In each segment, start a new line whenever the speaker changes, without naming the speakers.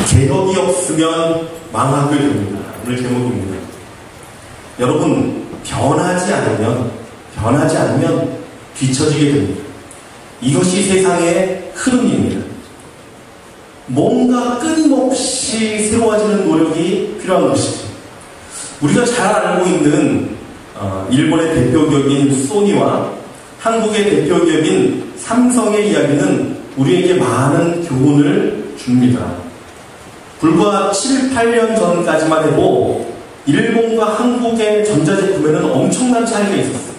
개혁이 없으면 망하게 됩니다. 오늘 제목입니다. 여러분, 변하지 않으면 뒤처지게 됩니다. 이것이 세상의 흐름입니다. 뭔가 끊임없이 새로워지는 노력이 필요한 것이죠. 우리가 잘 알고 있는 일본의 대표 기업인 소니와 한국의 대표 기업인 삼성의 이야기는 우리에게 많은 교훈을 줍니다. 불과 7, 8년 전까지만 해도 일본과 한국의 전자제품에는 엄청난 차이가 있었어요.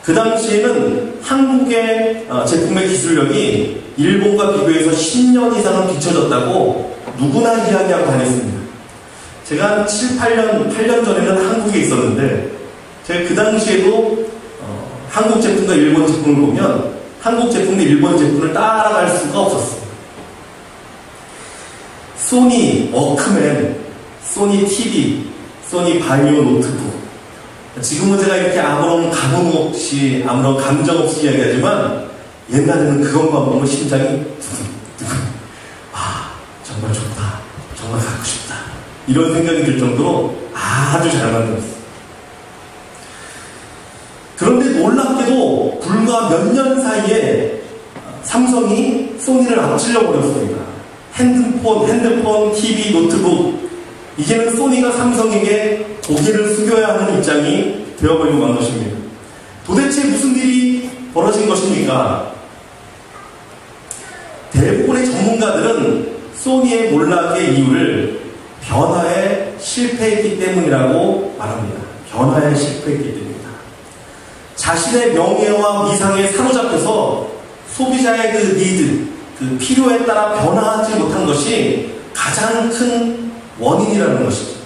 그 당시에는 한국의 제품의 기술력이 일본과 비교해서 10년 이상은 뒤처졌다고 누구나 이야기하고 다녔습니다. 제가 한 7, 8년 전에는 한국에 있었는데 제가 그 당시에도 한국 제품과 일본 제품을 보면 한국 제품과 일본 제품을 따라갈 수가 없었어요. 소니 워크맨, 소니 TV, 소니 바이오 노트북. 지금은 제가 이렇게 아무런 감흥 없이, 아무런 감정 없이 이야기하지만 옛날에는 그것만 보면 심장이 두근두근. 아, 정말 좋다. 정말 갖고 싶다. 이런 생각이 들 정도로 아주 잘 만들었어요. 그런데 놀랍게도 불과 몇 년 사이에 삼성이 소니를 앞질러 버렸습니다. 핸드폰, TV, 노트북. 이제는 소니가 삼성에게 고개를 숙여야 하는 입장이 되어버리고 만 것입니다. 도대체 무슨 일이 벌어진 것입니까? 대부분의 전문가들은 소니의 몰락의 이유를 변화에 실패했기 때문이라고 말합니다. 변화에 실패했기 때문이다. 자신의 명예와 위상에 사로잡혀서 소비자의 그 니드, 그 필요에 따라 변화하지 못한 것이 가장 큰 원인이라는 것이죠.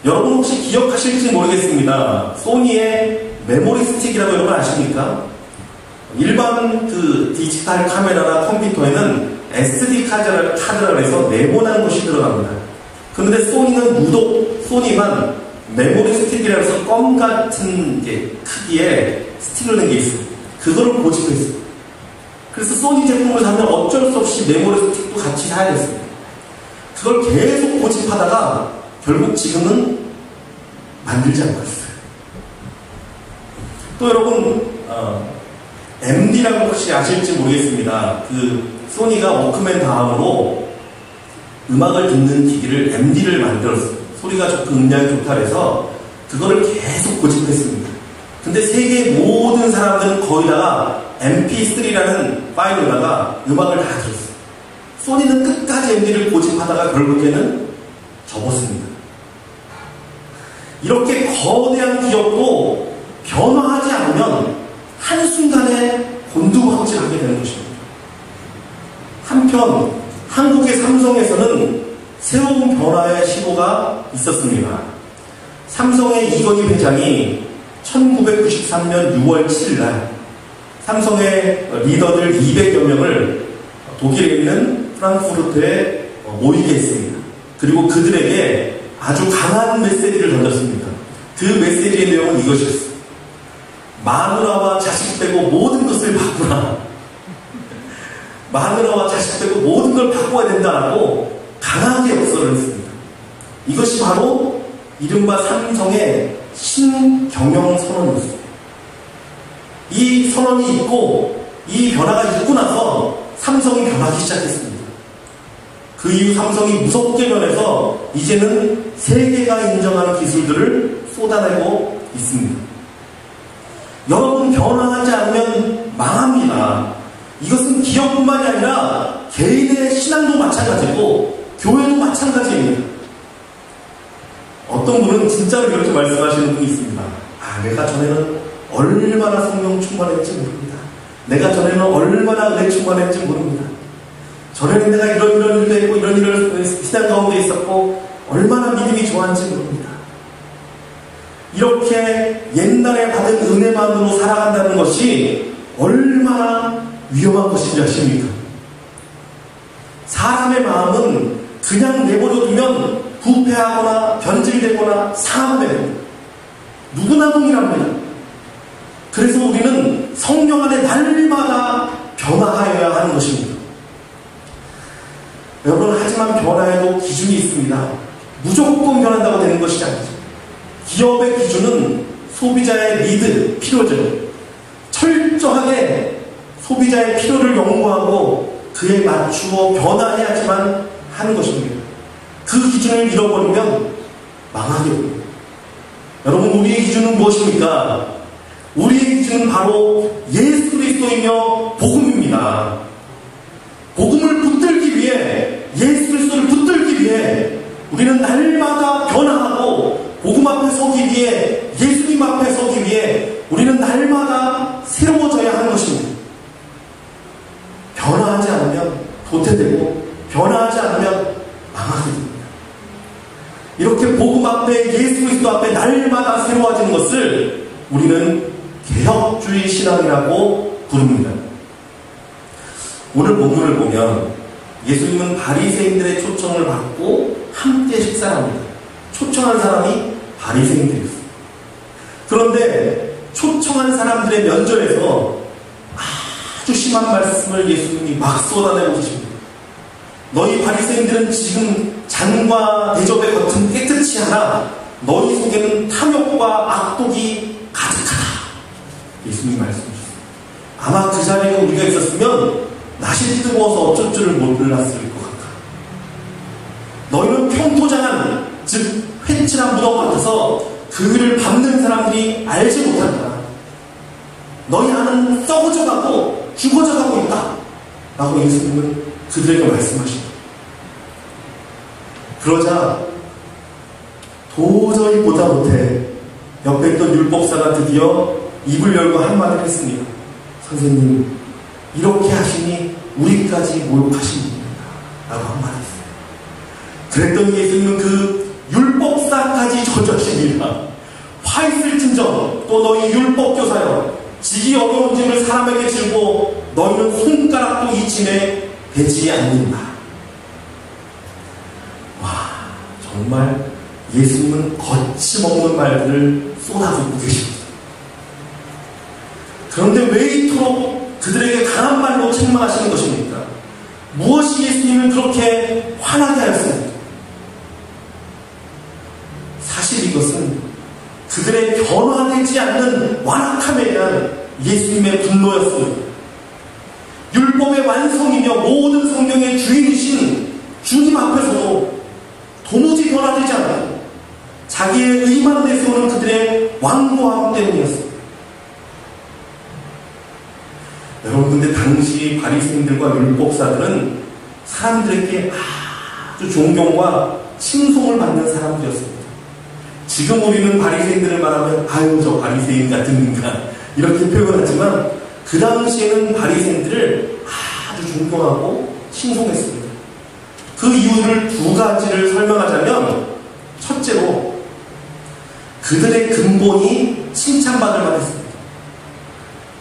여러분 혹시 기억하실지 모르겠습니다. 소니의 메모리 스틱이라고 여러분 아십니까? 일반 그 디지털 카메라나 컴퓨터에는 SD 카드라고 해서 네모난 것이 들어갑니다. 그런데 소니는 유독 소니만 메모리 스틱이라고 해서 껌 같은 크기의 스틱을 낸 게 있어요. 그거를 고집했어요. 그래서 소니 제품을 사면 어쩔 수 없이 메모리 스틱도 같이 사야 됐어요. 그걸 계속 고집하다가 결국 지금은 만들지 않고 있어요. 또 여러분 MD라고 혹시 아실지 모르겠습니다. 그 소니가 워크맨 다음으로 음악을 듣는 기기를 MD를 만들었어요. 소리가 좋고 음량이 좋다 해서 그거를 계속 고집했습니다. 근데 세계 모든 사람들은 거의 다 MP3라는 파일로다가 음악을 다 들었어요. 소니는 끝까지 MD를 고집하다가 결국에는 접었습니다. 이렇게 거대한 기업도 변화하지 않으면 한순간에 곤두박질하게 되는 것입니다. 한편 한국의 삼성에서는 새로운 변화의 시도가 있었습니다. 삼성의 이건희 회장이 1993년 6월 7일 날 삼성의 리더들 200여 명을 독일에 있는 프랑크푸르트에 모이게 했습니다. 그리고 그들에게 아주 강한 메시지를 던졌습니다. 그 메시지의 내용은 이것이었어요. 마누라와 자식 빼고 모든 것을 바꾸라. 마누라와 자식 빼고 모든 걸 바꿔야 된다라고 강하게 역설을 했습니다. 이것이 바로 이른바 삼성의 신경영 선언이었습니다. 이 선언이 있고 이 변화가 있고 나서 삼성이 변하기 시작했습니다. 그 이후 삼성이 무섭게 변해서 이제는 세계가 인정하는 기술들을 쏟아내고 있습니다. 여러분, 변화하지 않으면 망합니다. 이것은 기업뿐만이 아니라 개인의 신앙도 마찬가지고 교회도 마찬가지입니다. 어떤 분은 진짜로 이렇게 말씀하시는 분이 있습니다. 내가 전에는 얼마나 성령 충만했는지 모릅니다. 내가 전에는 얼마나 은혜 충만했는지 모릅니다. 전에는 내가 이런 일도 했고 이런 일을 신앙 가운데 있었고 얼마나 믿음이 좋았는지 모릅니다. 이렇게 옛날에 받은 은혜만으로 살아간다는 것이 얼마나 위험한 것인지 아십니까? 사람의 마음은 그냥 내버려두면 부패하거나 변질되거나 상함됩니다. 누구나 동일합니다. 그래서 우리는 성령 안에 날마다 변화하여야 하는 것입니다. 여러분, 하지만 변화에도 기준이 있습니다. 무조건 변한다고 되는 것이 아니죠. 기업의 기준은 소비자의 니드, 필요죠. 철저하게 소비자의 필요를 연구하고 그에 맞추어 변화해야지만 하는 것입니다. 그 기준을 잃어버리면 망하게 됩니다. 여러분, 우리의 기준은 무엇입니까? 우리의 기준은 바로 예수 그리스도이며 복음입니다. 복음을 붙들기 위해, 예수 그리스도를 붙들기 위해 우리는 날마다 변화하고 복음 앞에 서기 위해, 예수님 앞에 서기 위해 우리는 날마다 새로워져야 하는 것입니다. 변화하지 않으면 도태되고 변화하지 않으면 망하게 됩니다. 이렇게 복음 앞에, 예수 그리스도 앞에 날마다 새로워지는 것을 우리는 개혁주의 신앙이라고 부릅니다. 오늘 본문을 보면 예수님은 바리새인들의 초청을 받고 함께 식사를 합니다. 초청한 사람이 바리새인들이었어요. 그런데 초청한 사람들의 면전에서 아주 심한 말씀을 예수님이 막 쏟아내고 계십니다. 너희 바리새인들은 지금 잔과 대접의 겉은 깨끗이 하나 너희 속에는 탐욕과 악독이 가득하다. 예수님이 말씀하셨어요. 아마 그 자리에 우리가 있었으면 낯이 뜨거워서 어쩔 줄을 몰랐을 것 같아. 너희는 평토장한, 즉 훼칠한 무덤 같아서 그 위를 밟는 사람들이 알지 못한다. 너희 안은 썩어져가고 죽어져가고 있다. 라고 예수님은 그들에게 말씀하십니다. 그러자 도저히 보다 못해 옆에 있던 율법사가 드디어 입을 열고 한마디를 했습니다. 선생님, 이렇게 하시니 우리까지 모욕하십니다. 라고 한마디 했어요. 그랬더니 예수님은 그 율법사까지 저주하십니다. 화 있을진저 또 너희 율법교사여, 지기 어려운 짐을 사람에게 지고 너희는 손가락도 이 짐에 배지 않는다. 와, 정말 예수님은 거침없는 말들을 쏟아붓고 계십니다. 그런데 왜 이토록 그들에게 강한 말로 책망하시는 것입니까? 무엇이 예수님을 그렇게 화나게 하였습니까? 사실 이것은 그들의 변화되지 않는 완악함에 대한 예수님의 분노였습니다. 율법의 완성이며 모든 성경의 주인이신 주님 앞에서도 도무지 변화되지 않아요. 자기의 의만 내세우는 그들의 완고함 때문이었습니다. 여러분, 근데 당시 바리새인들과 율법사들은 사람들에게 아주 존경과 칭송을 받는 사람들이었습니다. 지금 우리는 바리새인들을 말하면 아유 저 바리새인 같은 인간 이렇게 표현하지만 그 당시에는 바리새인들을 아주 존경하고 칭송했습니다. 그 이유를 두 가지를 설명하자면, 첫째로 그들의 근본이 칭찬받을 만했습니다.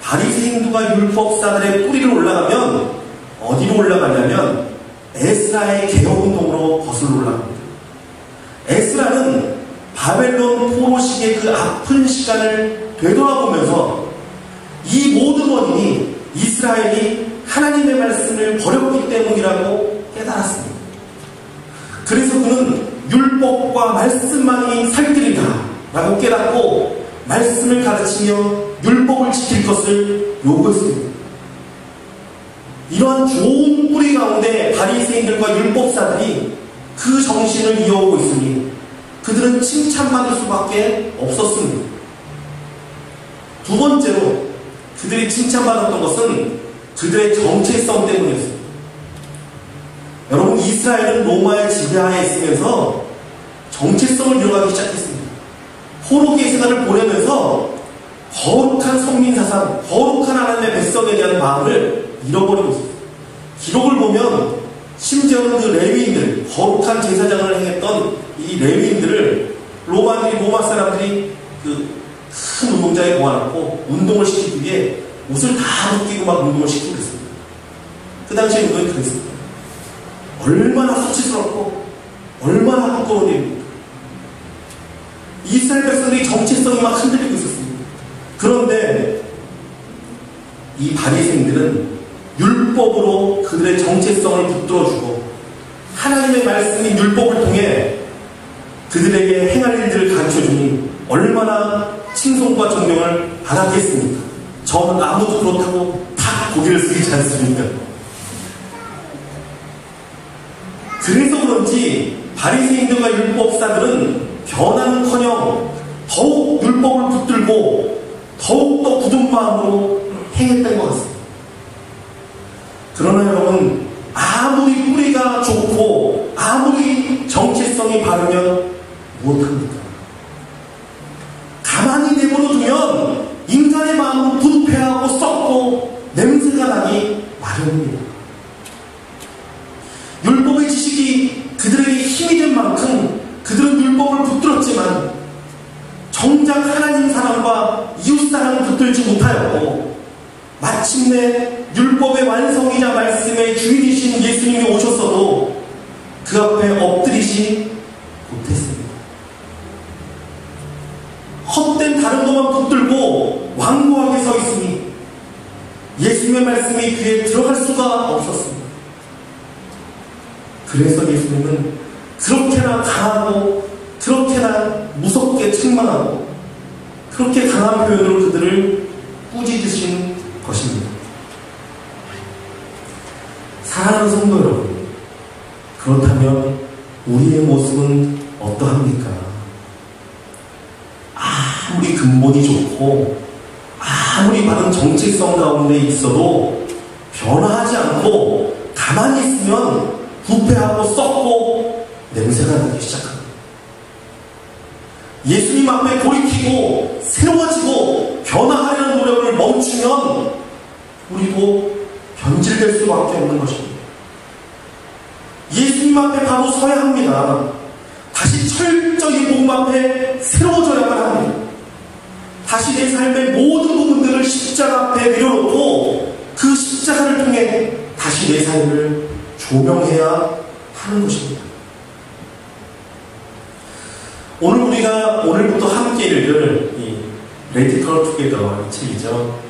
바리새인들과 율법사들의 뿌리를 올라가면 어디로 올라가냐면 에스라의 개혁운동으로 거슬러 올라갑니다. 에스라는 바벨론 포로 시기의 그 아픈 시간을 되돌아보면서 이 모든 원인이 이스라엘이 하나님의 말씀을 버렸기 때문이라고 깨달았습니다. 그래서 그는 율법과 말씀만이 살 길이다 라고 깨닫고 말씀을 가르치며 율법을 지킬 것을 요구했습니다. 이러한 좋은 뿌리 가운데 바리새인들과 율법사들이 그 정신을 이어오고 있으니 그들은 칭찬받을 수밖에 없었습니다. 두 번째로 그들이 칭찬받았던 것은 그들의 정체성 때문이었습니다. 여러분, 이스라엘은 로마의 지배하에 있으면서 정체성을 잃어가기 시작했습니다. 포로기의 생활을 보내면서 거룩한 성민사상, 거룩한 하나님의 백성에 대한 마음을 잃어버리고 있습니다. 기록을 보면 심지어는 그 레위인들, 거룩한 제사장을 행했던 이 레위인들을 로마 사람들이 그 큰 운동장에 모아놓고 운동을 시키기 위해 옷을 다 벗기고 막 운동을 시키고 그랬습니다. 그 당시에 운동이 그랬습니다. 얼마나 수치스럽고 얼마나 부끄러운 일입니까? 이스라엘 백성들이 정체성이 막 흔들리고 있었습니다. 그런데 이 바리새인들은 율법으로 그들의 정체성을 붙들어주고 하나님의 말씀인 율법을 통해 그들에게 행할 일들을 가르쳐주니 얼마나 칭송과 존경을 받았겠습니까? 저는 아무도 그렇다고 다 고개를 숙이지 않습니까? 그래서 그런지 바리새인들과 율법사들은 변하는커녕 더욱 율법을 붙들고 더욱더 굳은 마음으로 행했던 것 같습니다. 그러나 여러분, 아무리 뿌리가 좋고 아무리 정체성이 바르면 무엇합니까? 가만히 내버려두면 인간의 마음은 부패하고 썩고 냄새가 나기 마련입니다. 율법의 지식이 그들에게 힘이 된 만큼 그들은 율법을 붙들었지만 정작 하나님 사랑과 이웃 사랑을 붙들지 못하였고 마침내 율법의 완성이자 말씀의 주인이신 예수님이 오셨어도 그 앞에 엎드리지 못했습니다. 헛된 다른 것만 붙들고 완고하게 서 있으니 예수님의 말씀이 귀에 들어갈 수가 없었습니다. 그래서 예수님은 그렇게나 강하고 그렇게나 무섭게 책망하고 그렇게 강한 표현으로 그들을 꾸짖으신 것입니다. 사랑하는 성도 여러분, 그렇다면 우리의 모습은 어떠합니까? 아무리 근본이 좋고 아무리 많은 정체성 가운데 있어도 변화하지 않고 가만히 있으면 부패하고 썩고 냄새가 나기 시작합니다. 예수님 앞에 돌이키고 새로워지고 변화하려는 노력을 멈추면 우리도 변질될 수밖에 없는 것입니다. 예수님 앞에 바로 서야 합니다. 다시 철저히 복음 앞에 새로워져야만 합니다. 다시 내 삶의 모든 부분들을 십자가 앞에 내려놓고 그 십자가를 통해 다시 내 삶을 조명해야 하는 것입니다. 오늘 우리가 오늘부터 함께 읽을 이 Radical Together 이 책이죠.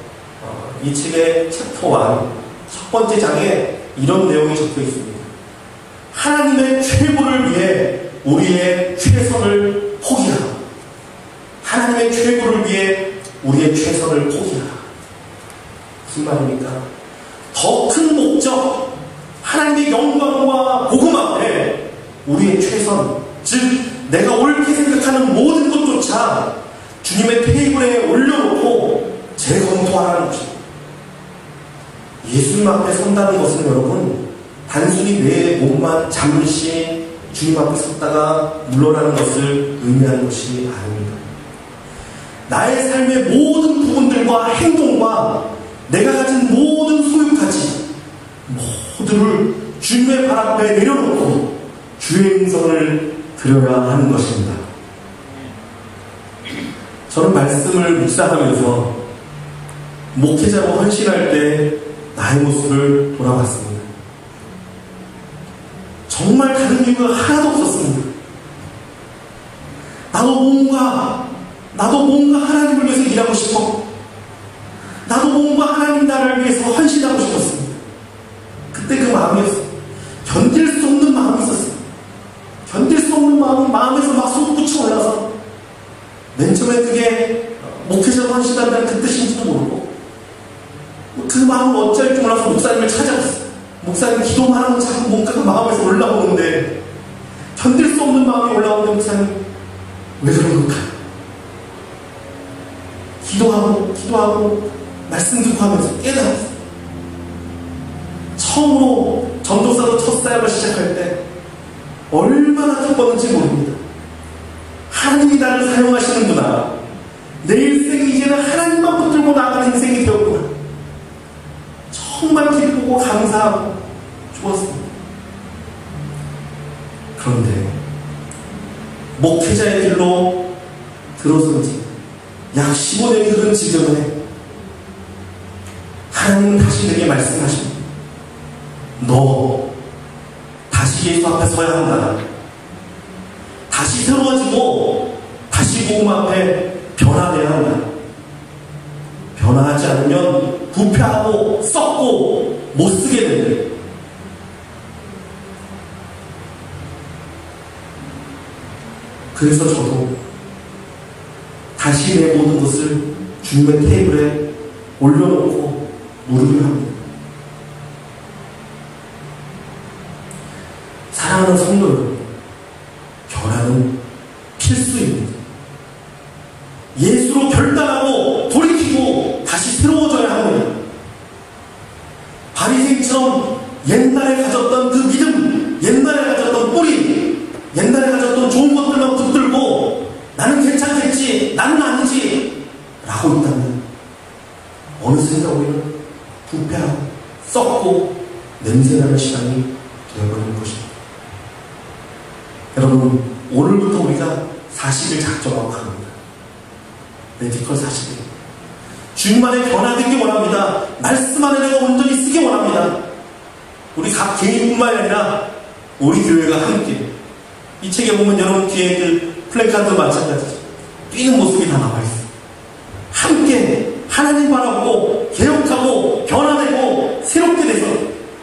이 책의 챕터 1 첫 번째 장에 이런 내용이 적혀 있습니다. 하나님의 최고를 위해 우리의 최선을 포기하라. 하나님의 최고를 위해 우리의 최선을 포기하라. 무슨 말입니까? 더 큰 목적, 하나님의 영광과 복음 앞에 우리의 최선, 즉 내가 옳게 생각하는 모든 것조차 주님의 테이블에 올려놓고 재검토하라는 것입니다. 예수님 앞에 선다는 것은 여러분 단순히 내 몸만 잠시 주님 앞에 섰다가 물러나는 것을 의미하는 것이 아닙니다. 나의 삶의 모든 부분들과 행동과 내가 가진 모든 소유까지 모두를 주님의 발 앞에 내려놓고 주의 음성을 들어야 하는 것입니다. 저는 말씀을 묵상하면서 목회자로 헌신할 때 나의 모습을 돌아봤습니다. 정말 다른 이유가 하나도 없었습니다. 나도 뭔가 하나님을 위해서 일하고 싶어. 나도 뭔가 하나님 나라를 위해서 헌신하고 싶었습니다. 그때 그 마음이었어요. 견딜 수 없는 마음이 있었어요. 견딜 수 없는 마음은 마음에서 막 솟구쳐 올라서 맨 처음에 그게 목회자로 헌신한다는 그 뜻인지도 모르고 그 마음을 어찌할 줄 몰라서 목사님을 찾아갔어요. 목사님 기도만 하면 자꾸 뭔가가 마음에서 올라오는데 견딜 수 없는 마음이 올라오는데 목사님 왜 그런 걸까요? 기도하고 말씀 듣고 하면서 깨달았어요. 처음으로 전도사로 첫 사역을 시작할 때 얼마나 기뻤는지 모릅니다. 하나님이 나를 사용하시는구나. 내 인생이 이제는 하나님만 붙들고 나가는 인생이 되었구나. 정말 기쁘고 감사하고 좋았습니다. 그런데 목회자의 길로 들어선 지 약 15년 흐른 지점에 하나님은 다시 내게 말씀하십니다. 너 다시 예수 앞에 서야 한다. 다시 새로워지고 다시 복음 앞에 변화돼야 한다. 변화하지 않으면 부패하고 썩고 못쓰게 된다. 그래서 저도 다시 내 모든 것을 주님의 테이블에 올려놓고 무릎을 합니다. 사랑하는 성도 여러분, 변화는 필수입니다. 예수로 결단하고 돌이키고 다시 새로워져야 합니다. 바리새인처럼 옛날에 가졌던 그 믿음, 옛날에 가졌던 뿌리, 옛날에 가졌던 좋은 것들만 붙들고 나는 괜찮겠지, 나는 아니지 라고 있다면 어느샌가 우리는 부패하고 썩고 냄새나는 시간이 되어버리는 것입니다. 여러분, 오늘부터 우리가 40일 작정하고 갑니다. 레디컬 40일. 주님 안에 변화되기 원합니다. 말씀 안에 내가 온전히 쓰기 원합니다. 우리 각 개인뿐만 아니라 우리 교회가 함께. 이 책에 보면 여러분 뒤에 그 플래카드 마찬가지죠. 뛰는 모습이 다 나와있어요. 함께 하나님 바라보고 개혁하고 변화되고 새롭게 돼서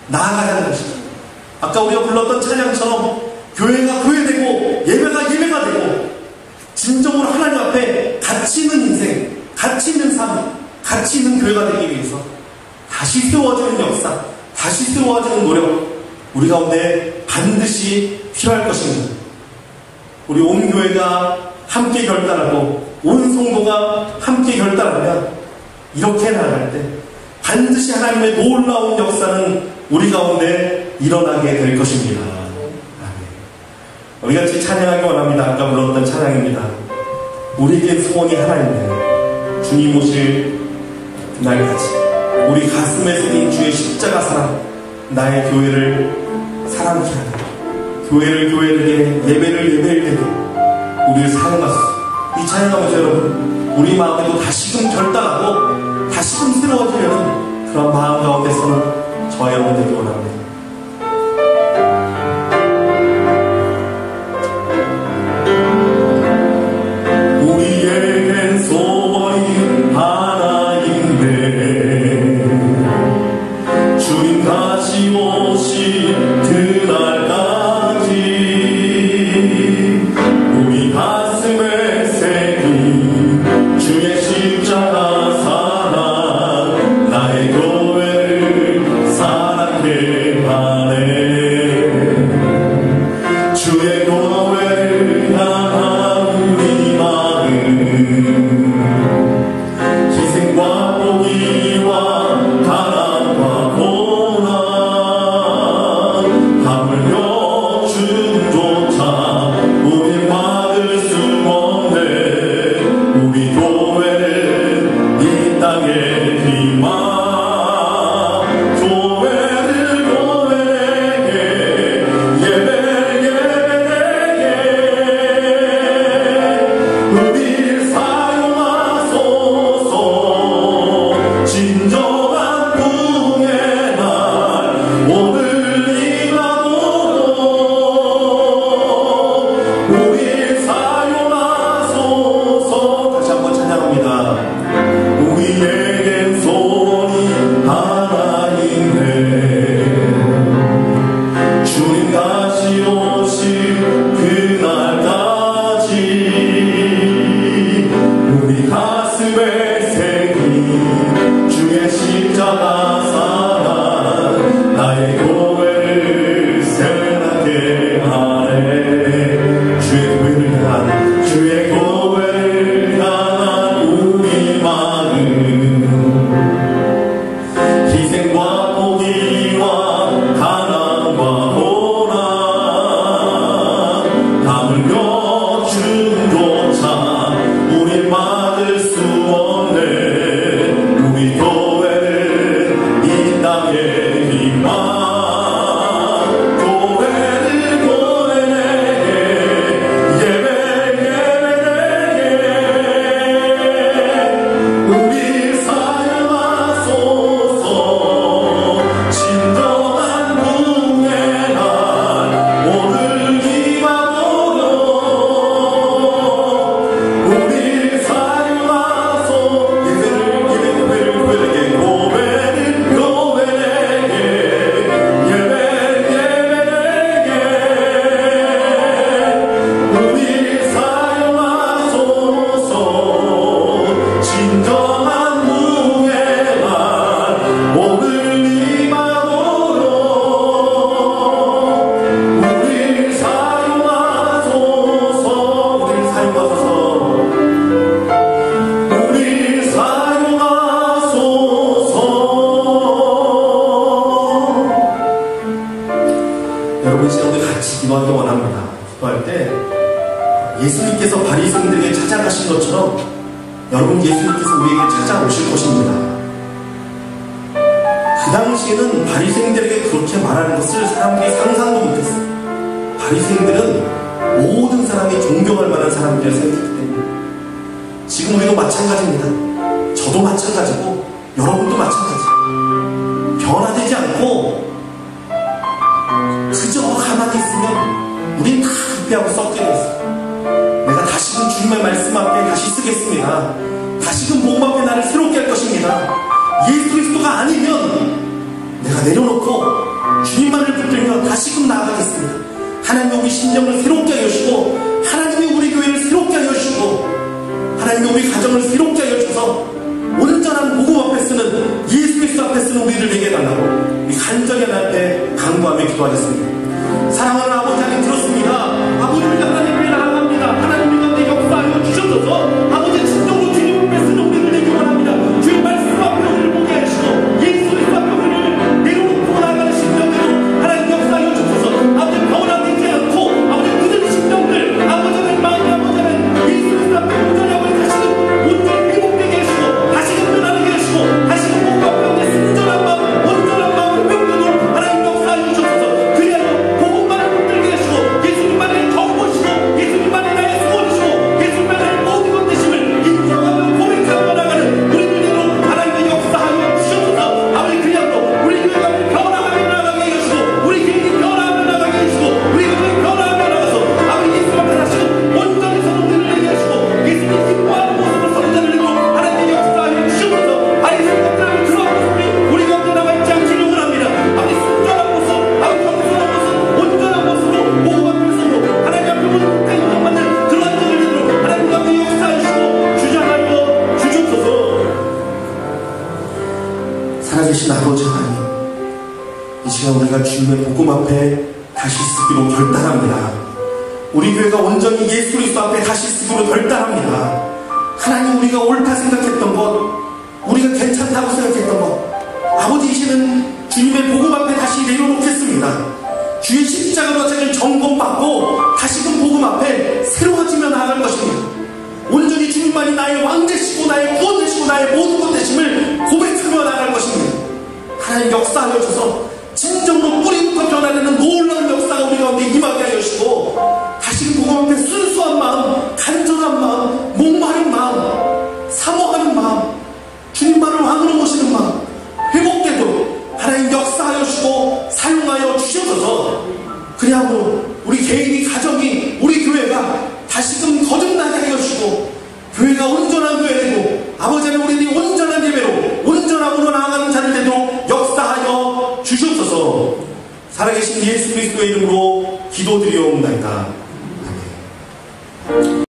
나아가자는 것이죠. 아까 우리가 불렀던 찬양처럼 교회가 교회되고 예배가 예배가 되고 진정으로 하나님 앞에 가치 있는 인생, 가치 있는 삶, 가치 있는 교회가 되기 위해서 다시 세워지는 역사, 다시 세워지는 노력, 우리 가운데 반드시 필요할 것입니다. 우리 온 교회가 함께 결단하고 온 성도가 함께 결단하면 이렇게 나아갈 때 반드시 하나님의 놀라운 역사는 우리 가운데 일어나게 될 것입니다. 우리 같이 찬양하기 원합니다. 아까 불렀던 찬양입니다. 우리에게 소원이 하나인데 주님 오실 그날까지 우리 가슴에 새긴 주의 십자가 사랑, 나의 교회를 사랑케 하고 교회를 교회되게, 예배를 예배되게 우리를 사용하소서. 이 찬양하면서 여러분, 우리 마음에도 다시금 결단하고 다시금 새로워지려는 그런 마음 가운데서는 저와 여러분 되기 원합니다. 우리에겐 소원이 하나인데 주님 다시 오신 그날까지 우리 가슴에 새긴 주의 십자가 사랑, 나의 교회를 사랑해 이 시간 우리 같이 기도하기 원합니다. 기도할 때 예수님께서 바리새인들에게 찾아가신 것처럼 여러분 예수님께서 우리에게 찾아오실 것입니다. 그 당시에는 바리새인들에게 그렇게 말하는 것을 사람들이 상상도 못했어요. 바리새인들은 모든 사람이 존경할 만한 사람들이라 생각했기 때문에 지금 우리도 마찬가지입니다. 저도 마찬가지고 여러분도 마찬가지예요. 변화되지 않고 그저 가만히 있으면 우린 다 부패하고 썩게 됐어요. 내가 다시금 주님의 말씀 앞에 다시 쓰겠습니다. 다시금 복음 앞에 나를 새롭게 할 것입니다. 예수 그리스도가 아니면 내가 내려놓고 주님만을 붙들며 다시금 나아가겠습니다. 하나님이 우리 심령을 새롭게 하여 주시고 하나님이 우리 교회를 새롭게 하여 주시고 하나님이 우리 가정을 새롭게 하여 주셔서 온전한 복음 앞에 쓰는 예수 그리스도 앞에 쓰는 우리를 되게 해달라고 우리 간절히 하나님 앞에 간구하며 기도하겠습니다. 사랑하는 아버지 하나님 들었습니다. 아버지 우리가 하나님 앞에 나아갑니다. 하나님 가운데 역사하여 주셔서 아버지 진정으로 주님 앞에 쓰는 우리를 되게 원합니다. 주의 말씀 앞에 우리를 보게 하시고 예수 그리스도 앞에 우리를 내려놓고 나아가는 심령으로 하나님 역사하여 주셔서 아버지 변화되지 않고 아버지 굳은 심령들 아버지는 마음이 아버지는 예수 그리스도 앞에 온전히 아버지 다시금 온전히 회복되게 하시고 다시금 변화되게 하시고 다시금 복음 앞에 순전한 마음 온전한 마음을 회복되도록 하나님 역사하여 주셔서 그리하여 복음만을 붙들게 하시고 예수님만을 더보시고 예수님만이 나의 소원이시고 예수님만의 모든 것 되심을 인정하며 고백하며 나가는 우리들 되도록 하나님의 역사하여 주셔서 아버지 그리하여 우리 교회가 변화하며 나가게 하시고 우리 개인이 변화하며 나가게 하시고 우리 교회가 변화하며 나가서 아버지 예수 앞에 다시금 온전히 선언들을 내게 하시고 예수님 기뻐하는 모습으로 선언들을 내고 하나님의 역사하여 주셔서 아니 생각들을 그런 모습이 우리 가운데 남아있지 않기를 원합니다. 아버지 순전한 모습 아버지 겸손한 모습 온전한 모습으로 복음 앞에 서고 하나님 앞에 모든 국가의 인정받는 그러한 자들 되도록 하나님 가운데 역사하시고 주장하여 주셔서 살아계신 아버지 하나님 이 시간 우리가 주님의 복음 앞에 다시 쓰기로 결단합니다. 우리 교회가 온전히 예수 그리스도 앞에 다시 쓰기로 결단합니다. 하나님 우리가 옳다 생각했던 것 우리가 괜찮다고 생각했던 것 아버지 이제는 주님의 복음 앞에 다시 내려놓겠습니다. 주의 십자가로 자기를 점검받고 다시금 복음 앞에 새로워지며 나아갈 것입니다. 온전히 주님만이 나의 왕 되시고 나의 구원 되시고 나의 모든 것 되심을 고백하며 나아갈 것입니다. 하나님 역사하여 주셔서 진정으로 뿌리부터 변화되는 놀라운 역사가 우리 가운데 임하게 하여 주시고 다시금 복음 앞에 순수한 마음 간절한 마음 목마른 마음 사모하는 마음 주님만을 왕으로 모시는 마음 회복되도록 하나님 역사하여 주시고 사용하여 주셔서 그리하고 우리 개인이 가정이 우리 교회가 다시금 거듭나게 하여 주시고 교회가 온전한 교회 되고 아버지는 우리들이 온전한 예배로 온전함으로 나아가는 자들 되도록 역사하여 주시옵소서. 살아계신 예수 그리스도의 이름으로 기도드리옵나이다.